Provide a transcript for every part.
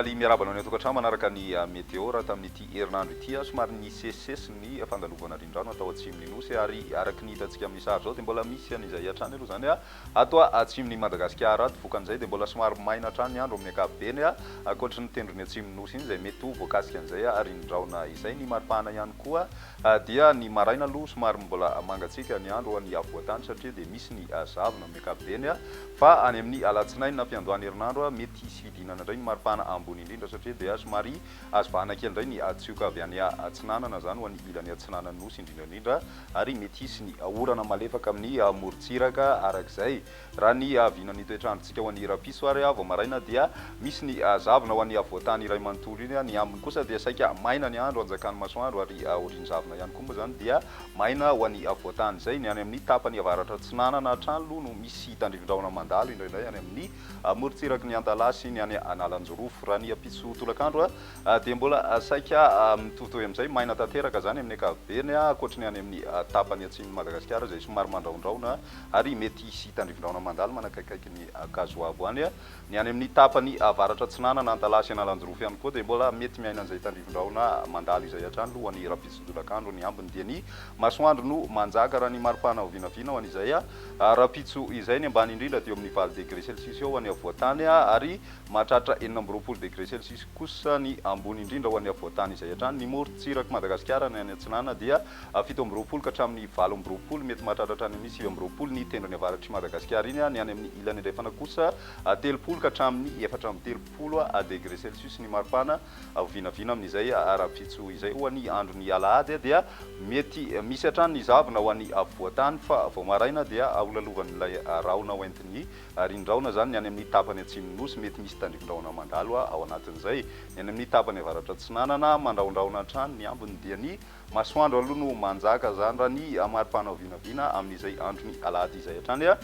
Somaly miarabana ny tokantrano manaraka ny météo tamin'ity herinandro ity somary ny sesesy ny fandalovana rindrano atao atsimony nosy ary araky ny hitantsika amin'ny sary zao dia mbola misy an'izay hatrany aloha zany atao atsimony Madagasikara ato vokan'izay dia mbola somary maina hatrany ny andro amin'ny ankapobeny ankoatra ny tendrony atsimony nosy iny izay mety ho voakasika an'izay rindraona izay ny maripana ihany koa dia ny maraina aloha somary mbola mangatsika ny andro ny avoatany satria dia misy ny zavona amin'ny ankapobeny fa any amin'ny alatsinainy na fiandohan'ny herinandro mety hisy fidinana indray ny maripana ambony indrindra satria dia somary azo vahana kely indray ny atsioka avy any atsinanana zany ho an'ny ilany atsinanana nosy indrindra ary mety hisy ny orana malefaka amin'ny morontsiraka arak'izay raha ny vinan'ny toetrandrontsika ho an'ny rapiso ary vao maraina dia misy ny zavona ho an'ny avoatany iray manontolo iny ny ambiny kosa dia saika maina ny andro anjakany masoandro ary orin'ny zavona ihany koa moa zany dia maina ho an'ny avoatany izay ny any amin'ny tapany avaratra atsinanana hatrany aloha no misy tandrivondraona mandalo indraindray any amin'ny morontsiraky ny antalasy ny any analanjorofo raha ny apiso tolakandro dia mbola saika mitovitovy amin'izay maina tanteraka zany amin'ny ankapobeny ankoatra ny any amin'ny tapany atsimon'ny Madagasikara izay somary mandraondraona ary mety hisy tandrivondraona mandalo manakaikaiky ny kazoavo any ny any amin'ny tapany avaratra atsinanana antalasy analanjorofo ihany koa dia mbola mety miaina an'izay tandrivondraona mandalo izay hatrany aloha ny rapiso tolakandro ny ambiny dia ny masoandro no manjaka raha ny maripana ho vinavina ho an'izay rapitso izay ny ambany indrindra dia amin'ny 20 degré celsius eo ho an'ny avoatany ary mahatratra 20 degré celsius kosa ny ambony indrindra ho an'ny avoatany izay hatrany ny morontsiraky Madagasikara ny any atsinana dia 17 ka hatramin'ny 20 mety mahatratra hatrany amin'ny 20 ny tendrony avaratry Madagasikara iny ny any amin'ny ilany andrefana kosa 30 ka hatramin'ny 430 degré celsius ny maripana vinavina amin'izay rapitso izay ho an'ny andro ny alahady dia mety misy hatrany ny zavona ho an'ny avoatany fa vao maraina dia aolalovan'ilay raona hoentin'ny rindraona zany ny any amin'ny tapany atsimony nosy mety misy tandrivondraona mandalo ao anatin'izay ny any amin'ny tapany avaratra atsinanana mandraondraona hatrany ny ambiny dia ny masoandro aloha no manjaka zany raha ny maripana ho vinavina amin'izay andro ny alahady izay hatrany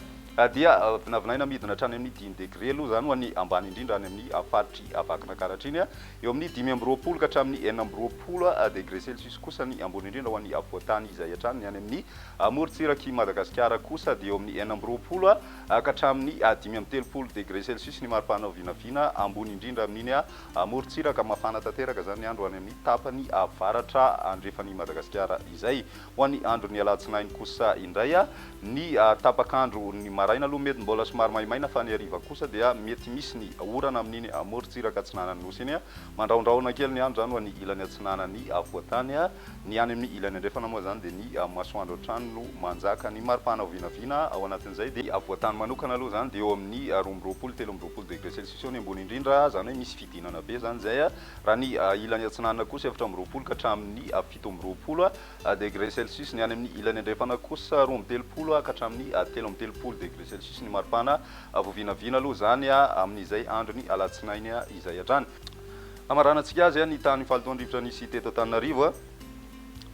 dia vinavinaina midina hatrany amin'ny 10 degré aloha zany ho an'ny ambany indrindra any amin'ny faritry avakina karatra iny eo amin'ny 5 ka hatramin'ny 4 degré celsius kosa ny ambony indrindra ho an'ny avoatany izay hatrany ny any amin'ny morontsiraky Madagasikara kosa dia eo amin'ny 4 ka hatramin'ny 5 degré celsius ny maripana ho vinavina ambony indrindra amin'iny morontsiraka mafana tanteraka zany ny andro any amin'ny tapany avaratra andrefan'ny Madagasikara izay ho an'ny andro ny alatsinainy kosa indray ny tapakandro ny maraina aloha mety mbola somary maimaina fa ny hariva kosa dia mety misy ny orana amin'iny morontsiraka atsinanany nosy iny mandraondraona kely ny andro zany ho an'ny ilany atsinanany avoatany ny any amin'ny ilany andrefana moa zany dia ny masoandro hatrany no manjaka ny maripana ho vinavina ao anatin'izay dia avoatany manokana aloha zany dia eo amin'ny 12 degré celsius eo ny ambony indrindra zany hoe misy fidinana be zany zay raha ny ilany atsinanana kosa 17 ka hatramin'ny 17 degré celsius ny any amin'ny ilany andrefana kosa 13 ka hatramin'ny 13 degré celsius ny maripana vo vinavina aloha zany amin'izay andro ny alatsinainy izay hatrany amaranantsika azy ny tany falitoandrivotra nisy teto Antananarivo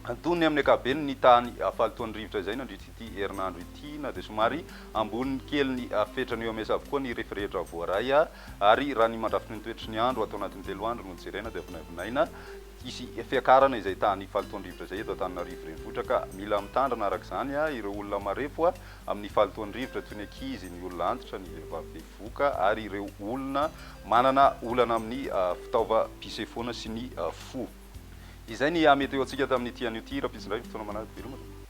antonony amin'ny ankapobeny ny tany falitoandrivotra izay nandritra ity herinandro ity na dia somary ambony kely ny fetrany eo amesa avokoa ny rehetrarehetra voaray ary raha ny mandrafitry ny toetry ny andro atao anatin'ny 3 andro no jerena dia vinavinaina isy fiakarana izay tany falitoandrivotra izay eto Antananarivo renivohitra ka mila mitandrina araka izany ireo olona marefo amin'ny falitoandrivotra toy ny ankizy ny olona antitra ny vehivavy bevoka ary ireo olona manana olana amin'ny fitaovam-pisefoana sy ny fo izay ny meteo antsika tamin'ity an'io ty rapiso indray fotoana manaraka veloma